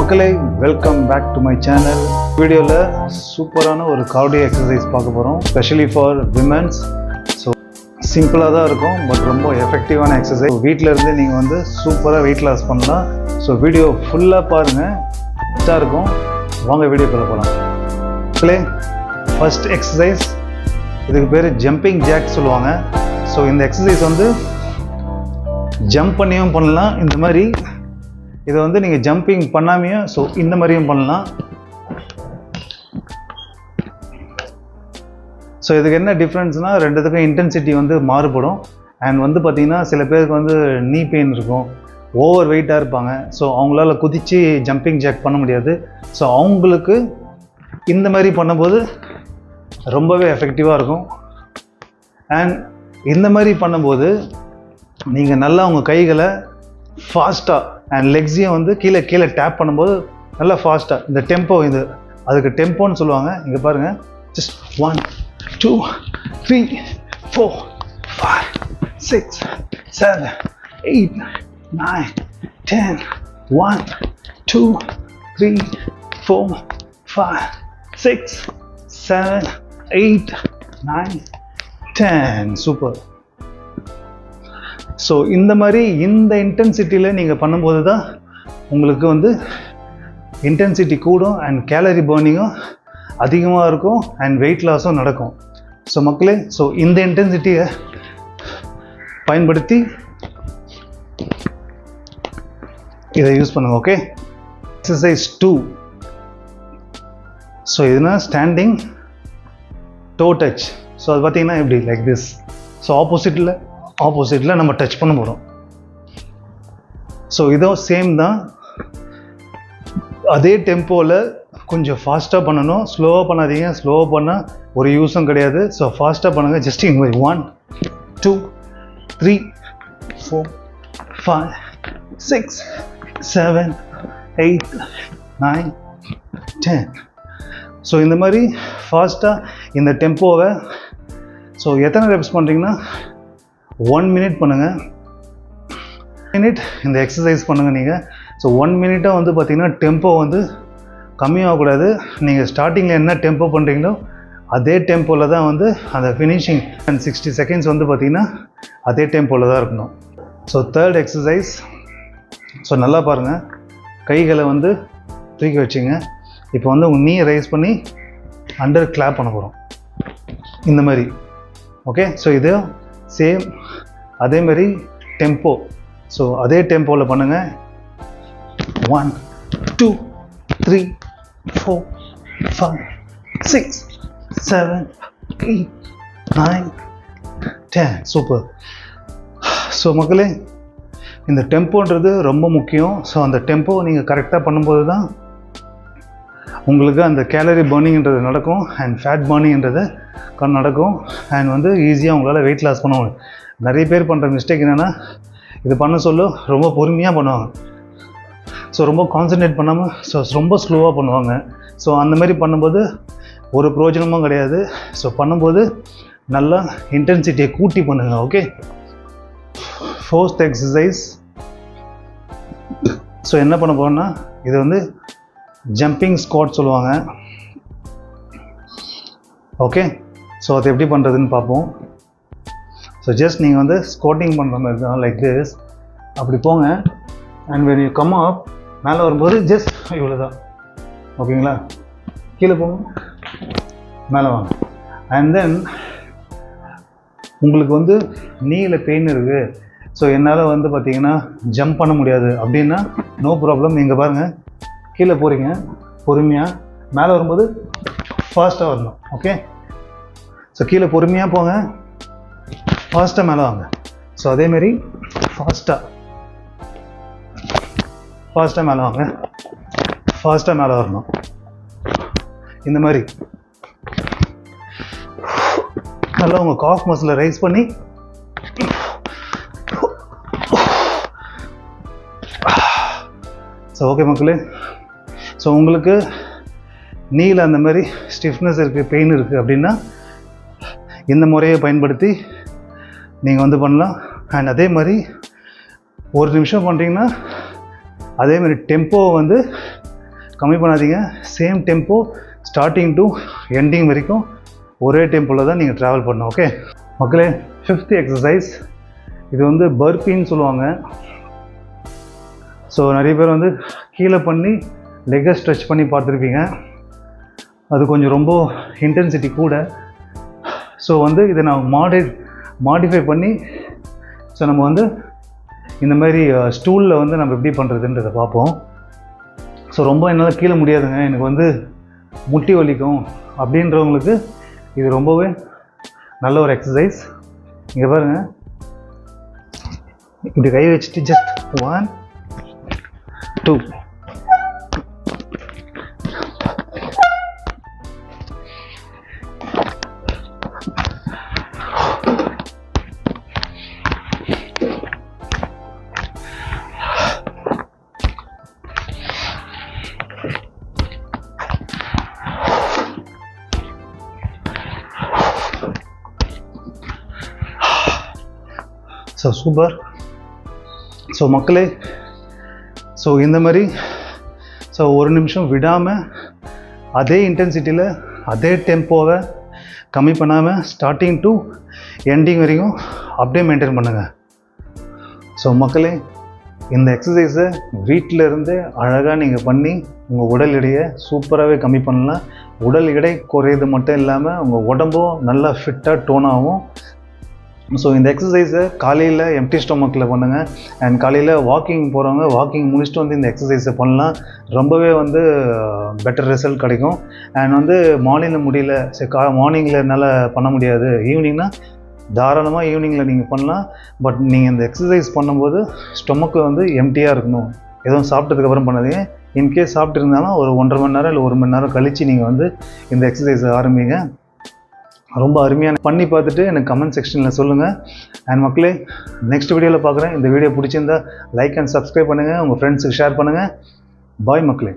மக்களே welcome back to my channel. வீடியோவில் சூப்பரான ஒரு கார்டியோ எக்ஸசைஸ் பார்க்க போகிறோம், ஸ்பெஷலி ஃபார் விமென்ஸ். ஸோ சிம்பிளாக தான் இருக்கும், பட் ரொம்ப எஃபெக்டிவான எக்ஸசைஸ். வீட்டில் இருந்து நீங்கள் வந்து சூப்பராக வெயிட் லாஸ் பண்ணலாம். ஸோ வீடியோ ஃபுல்லாக பாருங்கள், பெஸ்ட்டாக இருக்கும். வாங்க வீடியோக்குள்ளே போகலாம். மக்களே, ஃபர்ஸ்ட் எக்ஸசைஸ், இதுக்கு பேர் ஜம்பிங் ஜாக் சொல்லுவாங்க. ஸோ இந்த எக்ஸசைஸ் வந்து ஜம்ப் பண்ணியும் பண்ணலாம், இந்த மாதிரி இதை வந்து நீங்கள் ஜம்பிங் பண்ணாமையும் ஸோ இந்த மாதிரியும் பண்ணலாம். ஸோ இதுக்கு என்ன டிஃப்ரென்ஸ்னால், ரெண்டுத்துக்கும் இன்டென்சிட்டி வந்து மாறுபடும். அண்ட் வந்து பார்த்திங்கன்னா சில பேருக்கு வந்து நீ பெயின் இருக்கும், ஓவர் வெயிட்டாக இருப்பாங்க. ஸோ அவங்களால குதித்து ஜம்பிங் ஜாக் பண்ண முடியாது. ஸோ அவங்களுக்கு இந்த மாதிரி பண்ணும்போது ரொம்பவே எஃபெக்டிவாக இருக்கும். அண்ட் இந்த மாதிரி பண்ணும்போது நீங்கள் நல்லா உங்கள் கைகளை ஃபாஸ்ட்டாக அண்ட் லெக்ஸையும் வந்து கீழே கீழே டேப் பண்ணும்போது நல்லா ஃபாஸ்ட்டாக, இந்த டெம்போ, இது அதுக்கு டெம்போன்னு சொல்லுவாங்க. இங்கே பாருங்கள், ஜஸ்ட் 1 2 3 4 5 6 7 8 9 10 1 2 3 4 5 6 7 8 9 10. சூப்பர். ஸோ இந்த மாதிரி இந்த இன்டென்சிட்டியில் நீங்கள் பண்ணும்போது தான் உங்களுக்கு வந்து இன்டென்சிட்டி கூடும் அண்ட் கேலரி பர்னிங்கும் அதிகமாக இருக்கும் அண்ட் வெயிட் லாஸும் நடக்கும். ஸோ மக்களே, ஸோ இந்த இன்டென்சிட்டியை பயன்படுத்தி இதை யூஸ் பண்ணுங்கள். Okay, exercise 2. ஸோ இதுனா ஸ்டாண்டிங் டோ டச். ஸோ அது பார்த்தீங்கன்னா எப்படி, லைக் திஸ். ஸோ ஆப்போசிட்டில் நம்ம டச் பண்ண போகிறோம். ஸோ இதுவும் சேம் தான், அதே டெம்போவில் கொஞ்சம் ஃபாஸ்ட்டாக பண்ணணும், ஸ்லோவாக பண்ணாதீங்க. ஸ்லோவாக பண்ணால் ஒரு யூஸும் கிடையாது. ஸோ ஃபாஸ்ட்டாக பண்ணுங்கள். ஜஸ்ட் இங்கே மாதிரி 1 2 3 4 5 6 7 8 9 10. ஸோ இந்த மாதிரி ஃபாஸ்ட்டாக இந்த டெம்போவை, ஸோ எத்தனை ரெப்ஸ் பண்ணுறீங்கன்னா 1 மினிட் பண்ணுங்கள். மினிட் இந்த எக்ஸசைஸ் பண்ணுங்கள் நீங்கள். ஸோ 1 மினிட்டாக வந்து பார்த்திங்கன்னா டெம்போ வந்து கம்மியாகக்கூடாது. நீங்கள் ஸ்டார்டிங்கில் என்ன டெம்போ பண்ணுறீங்களோ அதே டெம்போவில் தான் வந்து அந்த ஃபினிஷிங் அண்ட் 60 செகண்ட்ஸ் வந்து பார்த்திங்கன்னா அதே டெம்போவில் தான் இருக்கணும். So third exercise. ஸோ நல்லா பாருங்கள், கைகளை வந்து தூக்கி வச்சுங்க. இப்போ வந்து உங்கள் நீ ரைஸ் பண்ணி அண்டர் கிளாப் பண்ண போகிறோம், இந்த மாதிரி. ஓகே, ஸோ இது சேம் அதே மாதிரி டெம்போ. ஸோ அதே டெம்போவில் பண்ணுங்கள். 1 2 3 4 5 6 7 8 9 10. சூப்பர். ஸோ மக்களே, இந்த டெம்போன்றது ரொம்ப முக்கியம். ஸோ அந்த டெம்போ நீங்கள் கரெக்டாக பண்ணும்போது தான் உங்களுக்கு அந்த கேலரி பர்னிங்கிறது நடக்கும் அண்ட் ஃபேட் பர்னிங்கிறது நடக்கும். அண்ட் வந்து ஈஸியாக உங்களால் வெயிட் லாஸ் பண்ண முடியும். நிறைய பேர் பண்ணுற மிஸ்டேக் என்னென்னா, இது பண்ண சொல்ல ரொம்ப பொறுமையாக பண்ணுவாங்க. ஸோ ரொம்ப கான்சன்ட்ரேட் பண்ணாமல் ரொம்ப ஸ்லோவாக பண்ணுவாங்க. ஸோ அந்த மாதிரி பண்ணும்போது ஒரு பிரயோஜனமும் கிடையாது. ஸோ பண்ணும்போது நல்லா இன்டென்சிட்டியை கூட்டி பண்ணுங்கள். Okay, fourth exercise. ஸோ என்ன பண்ண போகிறோன்னா, இது வந்து ஜம்பிங் ஸ்குவாட் சொல்லுவாங்க. ஓகே, ஸோ அது எப்படி பண்ணுறதுன்னு பார்ப்போம். ஸோ ஜஸ்ட் நீங்கள் வந்து ஸ்குவாட்டிங் பண்ணுற மாதிரி தான், லைக் திஸ். அப்படி போங்க. And when you come up, மேலே வரும்போது ஜஸ்ட் இவ்வளோ தான். ஓகேங்களா, கீழே போங்க, மேலே வாங்க. அண்ட் தென் உங்களுக்கு வந்து நீல பெயின் இருக்குது, ஸோ என்னால் வந்து பார்த்தீங்கன்னா ஜம்ப் பண்ண முடியாது அப்படின்னா நோ ப்ராப்ளம். நீங்கள் பாருங்கள், கீழே போகிறீங்க பொறுமையாக, மேலே வரும்போது ஃபாஸ்ட்டாக வரணும். ஓகே, ஸோ கீழே பொறுமையாக போங்க, ஃபாஸ்ட்டாக மேலே வாங்க. ஸோ அதேமாரி ஃபாஸ்ட்டாக மேலே வாங்க, ஃபாஸ்ட்டாக மேலே வரணும். இந்த மாதிரி நல்லா உங்கள் காஃப் மசிலை ரைஸ் பண்ணி ஸோ ஓகே மக்களே, ஸோ உங்களுக்கு நீல அந்த மாதிரி ஸ்டிஃப்னஸ் இருக்குது, பெயின் இருக்குது அப்படின்னா இந்த முறையை பயன்படுத்தி நீங்கள் வந்து பண்ணலாம். அண்ட் அதே மாதிரி 1 நிமிஷம் பண்ணுறீங்கன்னா அதே மாதிரி டெம்போ வந்து கம்மி பண்ணாதீங்க. Same tempo starting to ending வரைக்கும் ஒரே டெம்போவில் தான் நீங்கள் ட்ராவல் பண்ணணும். ஓகே மக்களே, 5th எக்ஸசைஸ் இது வந்து பர்பின்னு சொல்லுவாங்க. ஸோ நிறைய பேர் வந்து கீழே பண்ணி லெக்கை ஸ்ட்ரெச் பண்ணி பார்த்துருப்பீங்க. அது கொஞ்சம் ரொம்ப இன்டென்சிட்டி கூட. ஸோ வந்து இதை நான் மாடிஃபை பண்ணி ஸோ நம்ம வந்து இந்த மாதிரி ஸ்டூலில் வந்து நம்ம எப்படி பண்ணுறதுன்றதை பார்ப்போம். ஸோ ரொம்ப என்னால் கீழே முடியாதுங்க, எனக்கு வந்து முட்டி வலிக்கும் அப்படின்றவங்களுக்கு இது ரொம்பவே நல்ல ஒரு எக்ஸசைஸ். இங்கே பாருங்கள், இப்படி கை வச்சுட்டு ஜஸ்ட் 1 2 ஸோ சூப்பர். ஸோ மக்களே, ஸோ இந்த மாதிரி ஸோ ஒரு நிமிஷம் விடாமல் அதே இன்டென்சிட்டியில் அதே டெம்போவை கம்மி பண்ணாமல் ஸ்டார்டிங் டு எண்டிங் வரைக்கும் அப்படியே மெயின்டைன் பண்ணுங்கள். ஸோ மக்களே, இந்த எக்ஸசைஸை வீட்டில் இருந்து அழகாக நீங்கள் பண்ணி உங்கள் உடல் எடையை சூப்பராகவே கம்மி பண்ணலாம். உடல் எடை குறையிறது மட்டும் இல்லாமல் உங்கள் உடம்பும் நல்லா ஃபிட்டாக டோன் ஆகும். ஸோ இந்த எக்ஸசைஸை காலையில் எம்டி ஸ்டொமக்கில் பண்ணுங்கள். அண்ட் காலையில் வாக்கிங் போகிறவங்க வாக்கிங் முடிச்சுட்டு வந்து இந்த எக்ஸசைஸை பண்ணலாம். ரொம்பவே வந்து பெட்டர் ரிசல்ட் கிடைக்கும். அண்ட் வந்து மார்னிங்கில் முடியல, சரி மார்னிங்கில் என்னால் பண்ண முடியாது, ஈவினிங்னா தாராளமாக ஈவினிங்கில் நீங்கள் பண்ணலாம். பட் நீங்கள் இந்த எக்ஸசைஸ் பண்ணும்போது ஸ்டொமக்கு வந்து எம்டியாக இருக்கணும். எதுவும் சாப்பிட்டதுக்கப்புறம் பண்ணாதீங்க. இன்கேஸ் சாப்பிட்டு இருந்தாலும் ஒரு 1.5 மணி நேரம் இல்லை 1 மணி நேரம் கழித்து நீங்கள் வந்து இந்த எக்ஸசைஸை ஆரம்பிங்க. ரொம்ப அருமையான பண்ணி பார்த்துட்டு எனக்கு கமெண்ட் செக்ஷனில் சொல்லுங்கள். அண்ட் மக்களே, நெக்ஸ்ட் வீடியோவில் பார்க்குறேன். இந்த வீடியோ பிடிச்சிருந்தா லைக் அண்ட் சப்ஸ்கிரைப் பண்ணுங்கள், உங்கள் ஃப்ரெண்ட்ஸுக்கு ஷேர் பண்ணுங்கள். பாய் மக்களே.